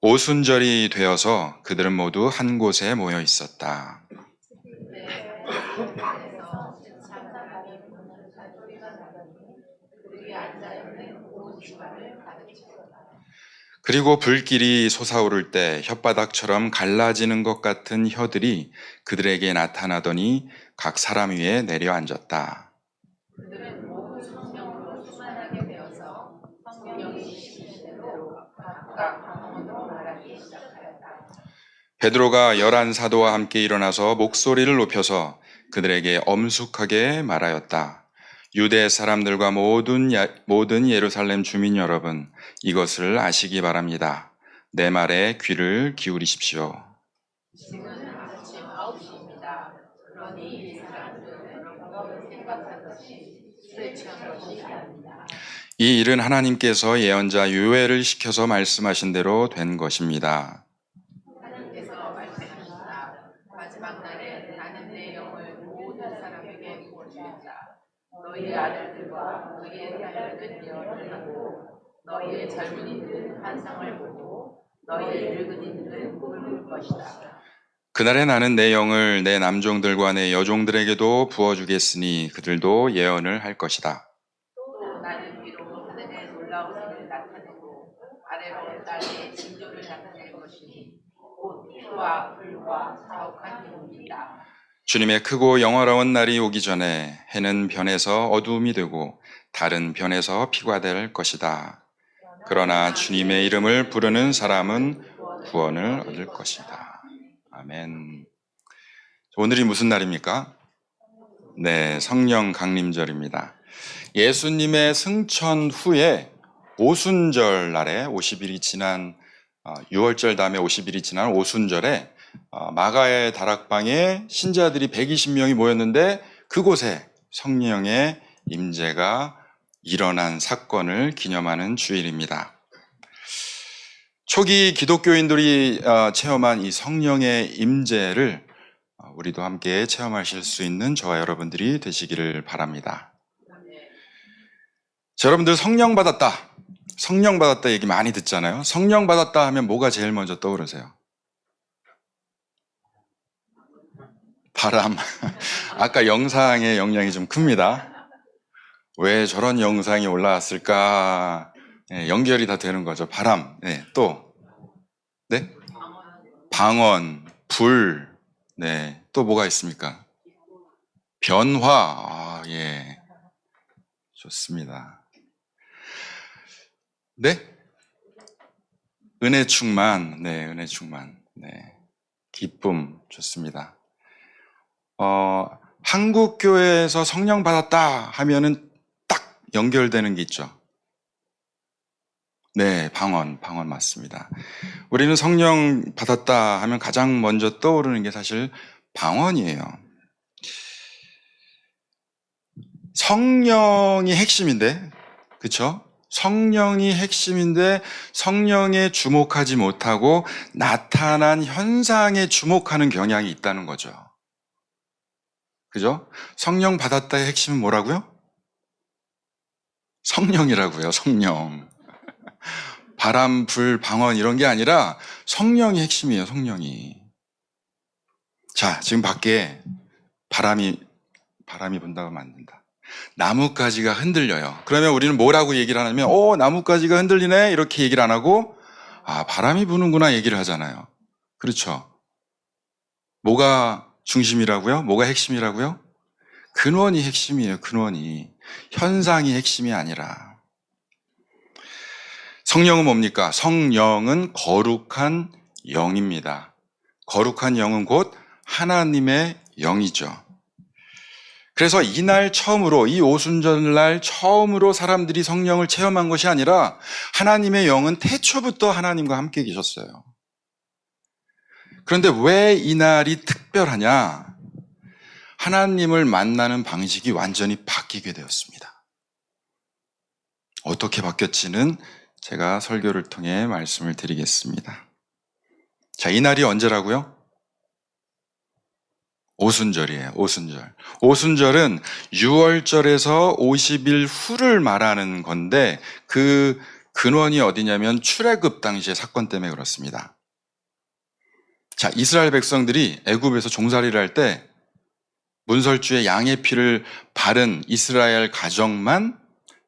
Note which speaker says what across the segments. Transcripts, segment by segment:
Speaker 1: 오순절이 되어서 그들은 모두 한 곳에 모여 있었다. 그리고 불길이 솟아오를 때 혓바닥처럼 갈라지는 것 같은 혀들이 그들에게 나타나더니 각 사람 위에 내려앉았다.
Speaker 2: 그들은 모두 성령으로 충만하게 되어서 성령이 시키신 대로 각각 방언으로 말하기 시작하였다.
Speaker 1: 베드로가 11 사도와 함께 일어나서 목소리를 높여서 그들에게 엄숙하게 말하였다. 유대 사람들과 모든 예루살렘 주민 여러분, 이것을 아시기 바랍니다. 내 말에 귀를 기울이십시오.
Speaker 2: 지금은 아침 9시입니다. 그러니 이 사람들은 여러분 생각하듯이 술에 취한 것이 아닙니다.
Speaker 1: 이 일은 하나님께서 예언자 요엘을 시켜서 말씀하신 대로 된 것입니다.
Speaker 2: 하나님께서 말씀하셨다. 마지막 날에 나는 내 영을 모든 사람에게 부어주겠다. 너희의 아들들과 너희의 딸들은 예언을 하고 너희의 젊은이들은 환상을 보고 너희의 늙은이들은 꿈을 꿀 것이다.
Speaker 1: 그날에 나는 내 영을 내 남종들과 내 여종들에게도 부어주겠으니 그들도 예언을 할 것이다.
Speaker 2: 또 나는 위로 하늘의 놀라운 일을 나타내고 아래로 땅의 징조를 나타낼 것이니 곧 피와 불과 자욱한 기운이다.
Speaker 1: 주님의 크고 영화로운 날이 오기 전에 해는 변해서 어두움이 되고 달은 변해서 피가 될 것이다. 그러나 주님의 이름을 부르는 사람은 구원을 얻을 것이다. 아멘. 오늘이 무슨 날입니까? 네, 성령 강림절입니다. 예수님의 승천 후에 오순절 날에 50일이 지난 6월절 다음에 50일이 지난 오순절에 마가의 다락방에 신자들이 120명이 모였는데 그곳에 성령의 임재가 일어난 사건을 기념하는 주일입니다. 초기 기독교인들이 체험한 이 성령의 임재를 우리도 함께 체험하실 수 있는 저와 여러분들이 되시기를 바랍니다. 자, 여러분들 성령 받았다 얘기 많이 듣잖아요. 성령 받았다 하면 뭐가 제일 먼저 떠오르세요? 바람. 아까 영상의 영향이 좀 큽니다. 왜 저런 영상이 올라왔을까? 네, 연결이 다 되는 거죠. 바람. 네, 또. 네? 방언, 불. 네, 또 뭐가 있습니까? 변화. 예. 좋습니다. 네? 은혜 충만. 네, 은혜 충만. 네. 기쁨. 좋습니다. 한국 교회에서 성령 받았다 하면은 딱 연결되는 게 있죠. 네, 방언 맞습니다. 우리는 성령 받았다 하면 가장 먼저 떠오르는 게 사실 방언이에요. 성령이 핵심인데, 그렇죠? 성령이 핵심인데 성령에 주목하지 못하고 나타난 현상에 주목하는 경향이 있다는 거죠. 그죠? 성령 받았다의 핵심은 뭐라고요? 성령이라고요, 성령. 바람, 불, 방언 이런 게 아니라 성령이 핵심이에요, 성령이. 자, 지금 밖에 바람이 분다고 하면 안 된다. 나뭇가지가 흔들려요. 그러면 우리는 뭐라고 얘기를 하냐면, 나뭇가지가 흔들리네? 이렇게 얘기를 안 하고, 바람이 부는구나 얘기를 하잖아요. 그렇죠? 뭐가 중심이라고요? 뭐가 핵심이라고요? 근원이 핵심이에요, 근원이. 현상이 핵심이 아니라. 성령은 뭡니까? 성령은 거룩한 영입니다. 거룩한 영은 곧 하나님의 영이죠. 그래서 이날 처음으로, 이 오순절날 처음으로 사람들이 성령을 체험한 것이 아니라 하나님의 영은 태초부터 하나님과 함께 계셨어요. 그런데 왜 이날이 특별하냐? 하나님을 만나는 방식이 완전히 바뀌게 되었습니다. 어떻게 바뀌었지는 제가 설교를 통해 말씀을 드리겠습니다. 자, 이날이 언제라고요? 오순절이에요, 오순절. 오순절은 6월절에서 50일 후를 말하는 건데 그 근원이 어디냐면 출애굽 당시의 사건 때문에 그렇습니다. 자, 이스라엘 백성들이 애굽에서 종살이를 할 때 문설주에 양의 피를 바른 이스라엘 가정만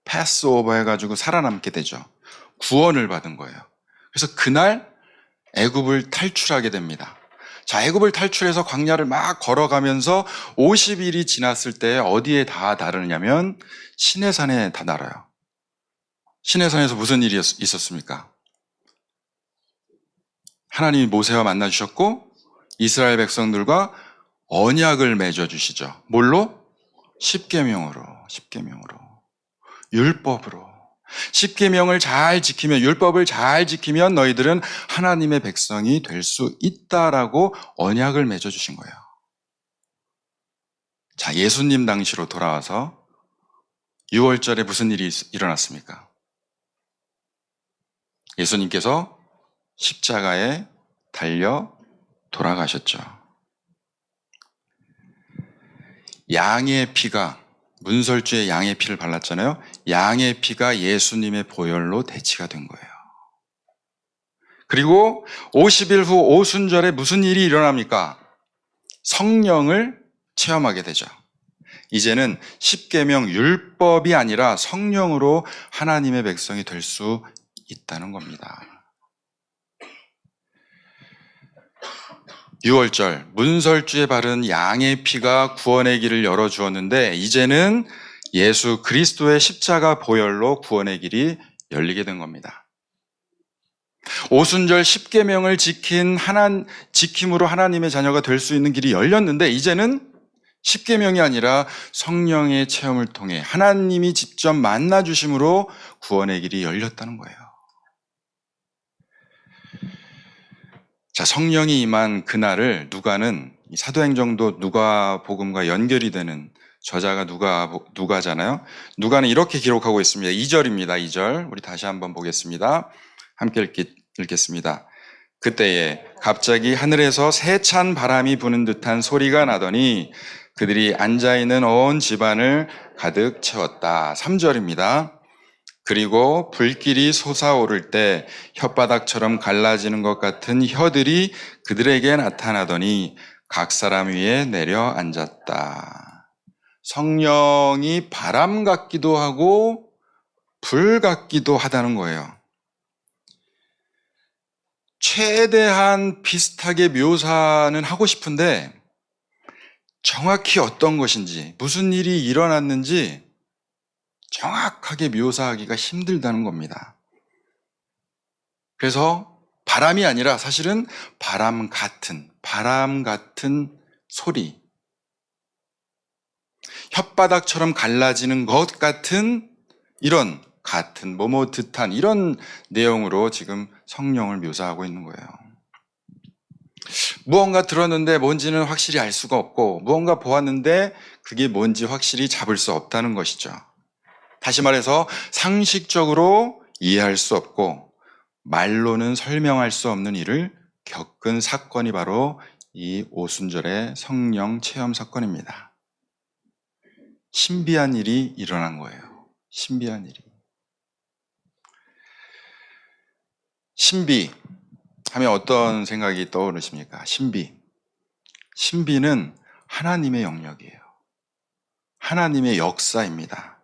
Speaker 1: 패스오버 해가지고 살아남게 되죠. 구원을 받은 거예요. 그래서 그날 애굽을 탈출하게 됩니다. 자, 애굽을 탈출해서 광야를 막 걸어가면서 50일이 지났을 때 어디에 다 다르냐면 시내산에 다 달아요. 시내산에서 무슨 일이 있었습니까? 하나님이 모세와 만나 주셨고 이스라엘 백성들과 언약을 맺어 주시죠. 뭘로? 십계명으로. 율법으로. 십계명을 잘 지키면, 율법을 잘 지키면 너희들은 하나님의 백성이 될 수 있다라고 언약을 맺어 주신 거예요. 자, 예수님 당시로 돌아와서 6월절에 무슨 일이 일어났습니까? 예수님께서 십자가에 달려 돌아가셨죠. 양의 피가, 문설주에 양의 피를 발랐잖아요. 양의 피가 예수님의 보혈로 대치가 된 거예요. 그리고 50일 후 오순절에 무슨 일이 일어납니까? 성령을 체험하게 되죠. 이제는 십계명 율법이 아니라 성령으로 하나님의 백성이 될 수 있다는 겁니다. 6월절 문설주에 바른 양의 피가 구원의 길을 열어주었는데 이제는 예수 그리스도의 십자가 보혈로 구원의 길이 열리게 된 겁니다. 오순절 십계명을 지킴으로 하나님의 자녀가 될 수 있는 길이 열렸는데 이제는 십계명이 아니라 성령의 체험을 통해 하나님이 직접 만나 주심으로 구원의 길이 열렸다는 거예요. 자, 성령이 임한 그날을 누가는 사도행전도 누가복음과 연결이 되는 저자가 누가잖아요. 누가는 이렇게 기록하고 있습니다. 2절입니다. 2절. 우리 다시 한번 보겠습니다. 함께 읽겠습니다. 그때에 갑자기 하늘에서 세찬 바람이 부는 듯한 소리가 나더니 그들이 앉아있는 온 집안을 가득 채웠다. 3절입니다. 그리고 불길이 솟아오를 때 혓바닥처럼 갈라지는 것 같은 혀들이 그들에게 나타나더니 각 사람 위에 내려 앉았다. 성령이 바람 같기도 하고 불 같기도 하다는 거예요. 최대한 비슷하게 묘사는 하고 싶은데 정확히 어떤 것인지, 무슨 일이 일어났는지 정확하게 묘사하기가 힘들다는 겁니다. 그래서 바람이 아니라 사실은 바람 같은 소리, 혓바닥처럼 갈라지는 것 같은 이런 뭐뭐 듯한 이런 내용으로 지금 성령을 묘사하고 있는 거예요. 무언가 들었는데 뭔지는 확실히 알 수가 없고 무언가 보았는데 그게 뭔지 확실히 잡을 수 없다는 것이죠. 다시 말해서 상식적으로 이해할 수 없고 말로는 설명할 수 없는 일을 겪은 사건이 바로 이 오순절의 성령 체험 사건입니다. 신비한 일이 일어난 거예요. 신비한 일이. 신비 하면 어떤 생각이 떠오르십니까? 신비는 하나님의 영역이에요. 하나님의 역사입니다.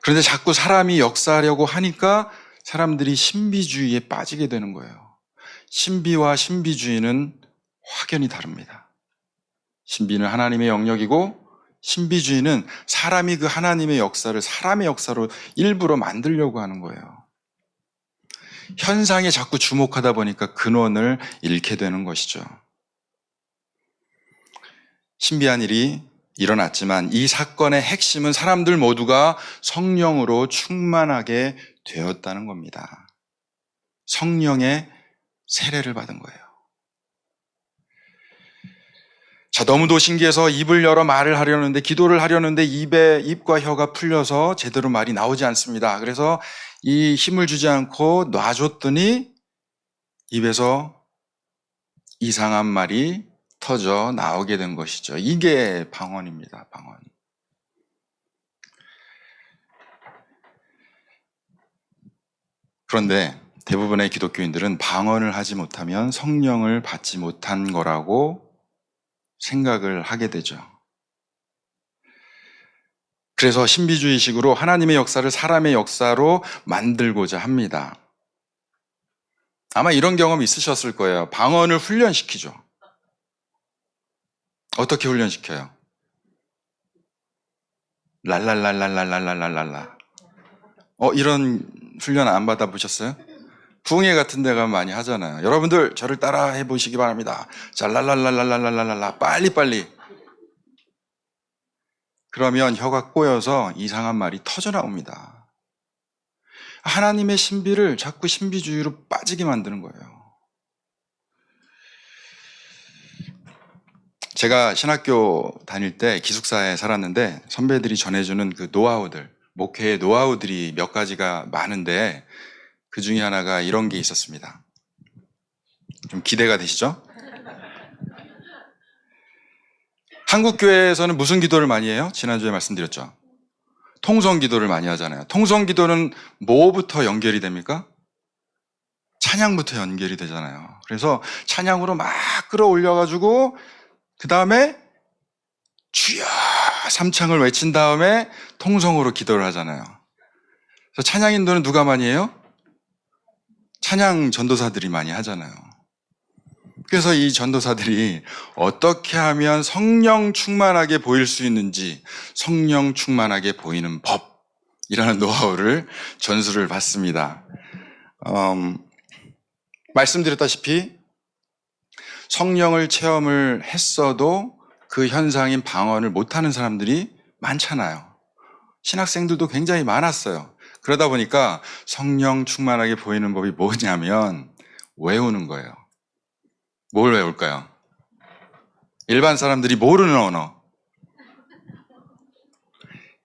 Speaker 1: 그런데 자꾸 사람이 역사하려고 하니까 사람들이 신비주의에 빠지게 되는 거예요. 신비와 신비주의는 확연히 다릅니다. 신비는 하나님의 영역이고 신비주의는 사람이 그 하나님의 역사를 사람의 역사로 일부러 만들려고 하는 거예요. 현상에 자꾸 주목하다 보니까 근원을 잃게 되는 것이죠. 신비한 일이 일어났지만 이 사건의 핵심은 사람들 모두가 성령으로 충만하게 되었다는 겁니다. 성령의 세례를 받은 거예요. 자, 너무도 신기해서 입을 열어 말을 하려는데, 기도를 하려는데 입과 혀가 풀려서 제대로 말이 나오지 않습니다. 그래서 이 힘을 주지 않고 놔줬더니 입에서 이상한 말이 터져 나오게 된 것이죠. 이게 방언입니다. 방언. 그런데 대부분의 기독교인들은 방언을 하지 못하면 성령을 받지 못한 거라고 생각을 하게 되죠. 그래서 신비주의식으로 하나님의 역사를 사람의 역사로 만들고자 합니다. 아마 이런 경험 있으셨을 거예요. 방언을 훈련시키죠. 어떻게 훈련시켜요? 랄랄랄랄랄랄랄랄라. 이런 훈련 안 받아보셨어요? 부흥회 같은 데 가면 많이 하잖아요. 여러분들 저를 따라 해보시기 바랍니다. 자, 랄랄랄랄랄랄랄라. 빨리빨리. 그러면 혀가 꼬여서 이상한 말이 터져 나옵니다. 하나님의 신비를 자꾸 신비주의로 빠지게 만드는 거예요. 제가 신학교 다닐 때 기숙사에 살았는데 선배들이 전해주는 그 노하우들, 목회의 노하우들이 몇 가지가 많은데 그 중에 하나가 이런 게 있었습니다. 좀 기대가 되시죠? 한국 교회에서는 무슨 기도를 많이 해요? 지난주에 말씀드렸죠. 통성 기도를 많이 하잖아요. 통성 기도는 뭐부터 연결이 됩니까? 찬양부터 연결이 되잖아요. 그래서 찬양으로 막 끌어올려가지고 그 다음에 주여 삼창을 외친 다음에 통성으로 기도를 하잖아요. 그래서 찬양 인도는 누가 많이 해요? 찬양 전도사들이 많이 하잖아요. 그래서 이 전도사들이 어떻게 하면 성령 충만하게 보일 수 있는지 성령 충만하게 보이는 법이라는 노하우를 전수를 받습니다. 말씀드렸다시피 성령을 체험을 했어도 그 현상인 방언을 못하는 사람들이 많잖아요. 신학생들도 굉장히 많았어요. 그러다 보니까 성령 충만하게 보이는 법이 뭐냐면 외우는 거예요. 뭘 외울까요? 일반 사람들이 모르는 언어.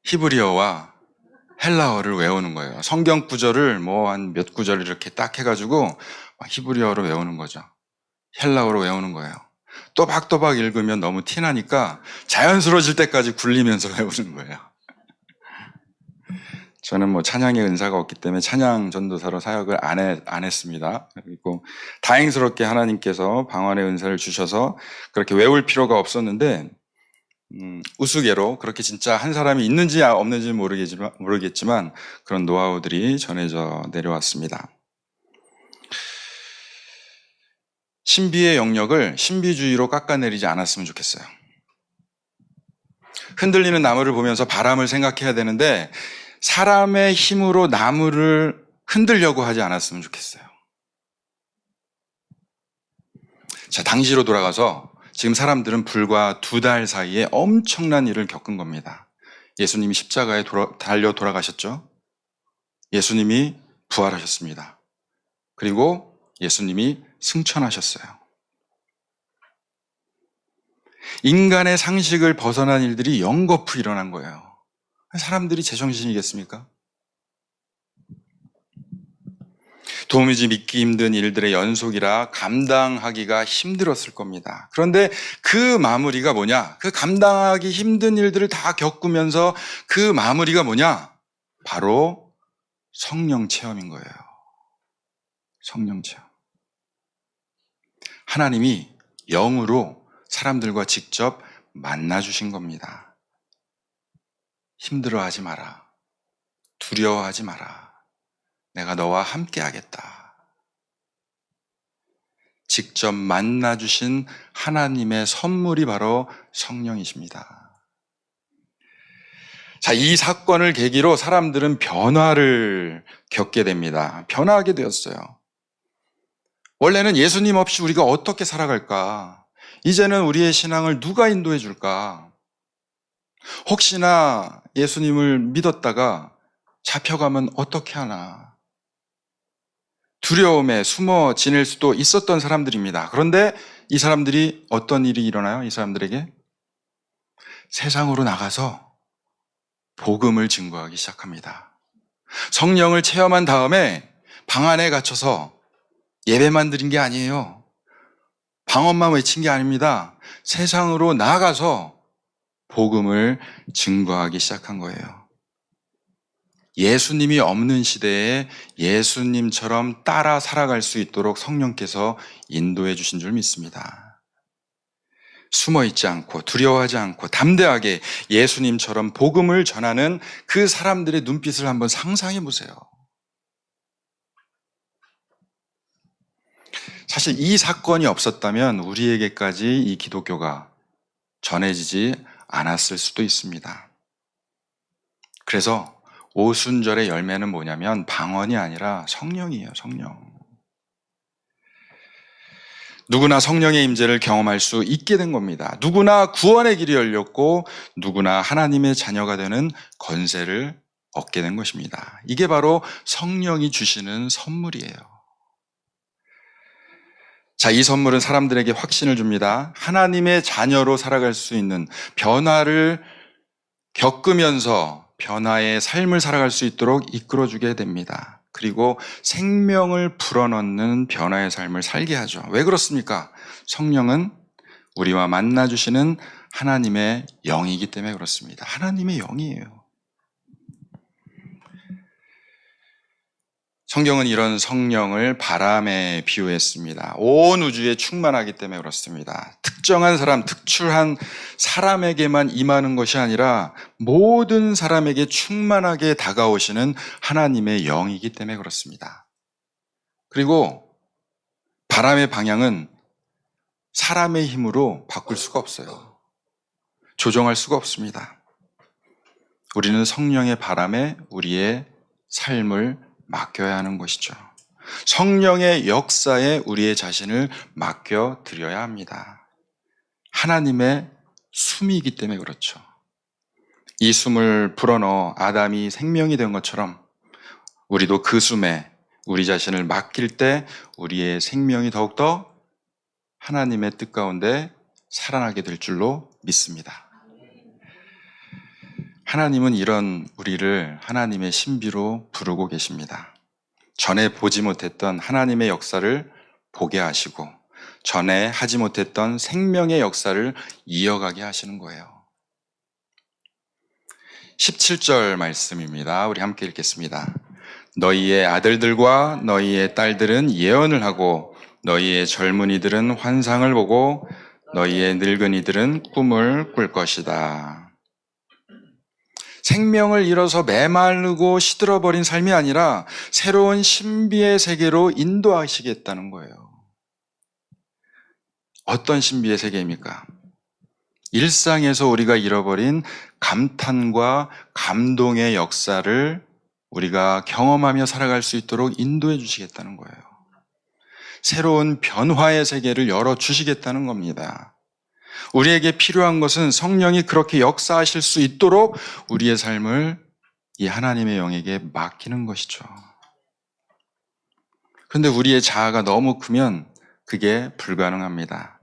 Speaker 1: 히브리어와 헬라어를 외우는 거예요. 성경 구절을 뭐 한 몇 구절 이렇게 딱 해가지고 히브리어로 외우는 거죠. 헬라어로 외우는 거예요. 또박또박 읽으면 너무 티나니까 자연스러워질 때까지 굴리면서 외우는 거예요. 저는 뭐 찬양의 은사가 없기 때문에 찬양 전도사로 사역을 안 했습니다. 그리고 다행스럽게 하나님께서 방언의 은사를 주셔서 그렇게 외울 필요가 없었는데 우스개로 그렇게 진짜 한 사람이 있는지 없는지는 모르겠지만 그런 노하우들이 전해져 내려왔습니다. 신비의 영역을 신비주의로 깎아내리지 않았으면 좋겠어요. 흔들리는 나무를 보면서 바람을 생각해야 되는데 사람의 힘으로 나무를 흔들려고 하지 않았으면 좋겠어요. 자, 당시로 돌아가서 지금 사람들은 불과 2달 사이에 엄청난 일을 겪은 겁니다. 예수님이 십자가에 달려 돌아가셨죠. 예수님이 부활하셨습니다. 그리고 예수님이 승천하셨어요. 인간의 상식을 벗어난 일들이 연거푸 일어난 거예요. 사람들이 제정신이겠습니까? 도무지 믿기 힘든 일들의 연속이라 감당하기가 힘들었을 겁니다. 그런데 그 마무리가 뭐냐? 그 감당하기 힘든 일들을 다 겪으면서 그 마무리가 뭐냐? 바로 성령 체험인 거예요. 성령 체험. 하나님이 영으로 사람들과 직접 만나 주신 겁니다. 힘들어하지 마라. 두려워하지 마라. 내가 너와 함께 하겠다. 직접 만나 주신 하나님의 선물이 바로 성령이십니다. 자, 이 사건을 계기로 사람들은 변화를 겪게 됩니다. 변화하게 되었어요. 원래는 예수님 없이 우리가 어떻게 살아갈까? 이제는 우리의 신앙을 누가 인도해 줄까? 혹시나 예수님을 믿었다가 잡혀가면 어떻게 하나? 두려움에 숨어 지낼 수도 있었던 사람들입니다. 그런데 이 사람들이 어떤 일이 일어나요? 이 사람들에게? 세상으로 나가서 복음을 증거하기 시작합니다. 성령을 체험한 다음에 방 안에 갇혀서 예배만 드린 게 아니에요. 방언만 외친 게 아닙니다. 세상으로 나가서 복음을 증거하기 시작한 거예요. 예수님이 없는 시대에 예수님처럼 따라 살아갈 수 있도록 성령께서 인도해 주신 줄 믿습니다. 숨어 있지 않고 두려워하지 않고 담대하게 예수님처럼 복음을 전하는 그 사람들의 눈빛을 한번 상상해 보세요. 사실 이 사건이 없었다면 우리에게까지 이 기독교가 전해지지 않았을 수도 있습니다. 그래서 오순절의 열매는 뭐냐면 방언이 아니라 성령이에요, 성령. 누구나 성령의 임재를 경험할 수 있게 된 겁니다. 누구나 구원의 길이 열렸고 누구나 하나님의 자녀가 되는 권세를 얻게 된 것입니다. 이게 바로 성령이 주시는 선물이에요. 자, 이 선물은 사람들에게 확신을 줍니다. 하나님의 자녀로 살아갈 수 있는 변화를 겪으면서 변화의 삶을 살아갈 수 있도록 이끌어주게 됩니다. 그리고 생명을 불어넣는 변화의 삶을 살게 하죠. 왜 그렇습니까? 성령은 우리와 만나주시는 하나님의 영이기 때문에 그렇습니다. 하나님의 영이에요. 성경은 이런 성령을 바람에 비유했습니다. 온 우주에 충만하기 때문에 그렇습니다. 특정한 사람, 특출한 사람에게만 임하는 것이 아니라 모든 사람에게 충만하게 다가오시는 하나님의 영이기 때문에 그렇습니다. 그리고 바람의 방향은 사람의 힘으로 바꿀 수가 없어요. 조정할 수가 없습니다. 우리는 성령의 바람에 우리의 삶을 맡겨야 하는 것이죠. 성령의 역사에 우리의 자신을 맡겨드려야 합니다. 하나님의 숨이기 때문에 그렇죠. 이 숨을 불어넣어 아담이 생명이 된 것처럼 우리도 그 숨에 우리 자신을 맡길 때 우리의 생명이 더욱더 하나님의 뜻 가운데 살아나게 될 줄로 믿습니다. 하나님은 이런 우리를 하나님의 신비로 부르고 계십니다. 전에 보지 못했던 하나님의 역사를 보게 하시고 전에 하지 못했던 생명의 역사를 이어가게 하시는 거예요. 17절 말씀입니다. 우리 함께 읽겠습니다. 너희의 아들들과 너희의 딸들은 예언을 하고 너희의 젊은이들은 환상을 보고 너희의 늙은이들은 꿈을 꿀 것이다. 생명을 잃어서 메마르고 시들어버린 삶이 아니라 새로운 신비의 세계로 인도하시겠다는 거예요. 어떤 신비의 세계입니까? 일상에서 우리가 잃어버린 감탄과 감동의 역사를 우리가 경험하며 살아갈 수 있도록 인도해 주시겠다는 거예요. 새로운 변화의 세계를 열어주시겠다는 겁니다. 우리에게 필요한 것은 성령이 그렇게 역사하실 수 있도록 우리의 삶을 이 하나님의 영에게 맡기는 것이죠. 그런데 우리의 자아가 너무 크면 그게 불가능합니다.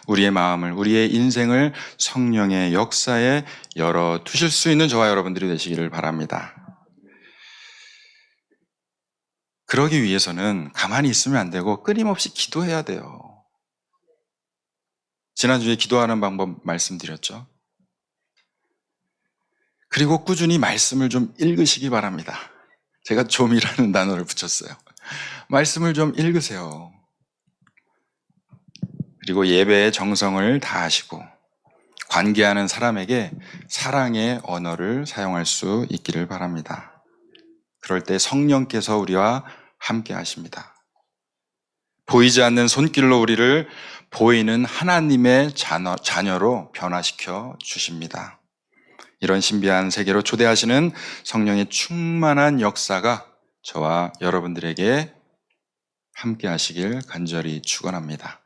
Speaker 1: 우리의 마음을, 우리의 인생을 성령의 역사에 열어두실 수 있는 저와 여러분들이 되시기를 바랍니다. 그러기 위해서는 가만히 있으면 안 되고 끊임없이 기도해야 돼요. 지난주에 기도하는 방법 말씀드렸죠. 그리고 꾸준히 말씀을 좀 읽으시기 바랍니다. 제가 좀이라는 단어를 붙였어요. 말씀을 좀 읽으세요. 그리고 예배의 정성을 다하시고 관계하는 사람에게 사랑의 언어를 사용할 수 있기를 바랍니다. 그럴 때 성령께서 우리와 함께 하십니다. 보이지 않는 손길로 우리를 보이는 하나님의 자녀로 변화시켜 주십니다. 이런 신비한 세계로 초대하시는 성령의 충만한 역사가 저와 여러분들에게 함께 하시길 간절히 축원합니다.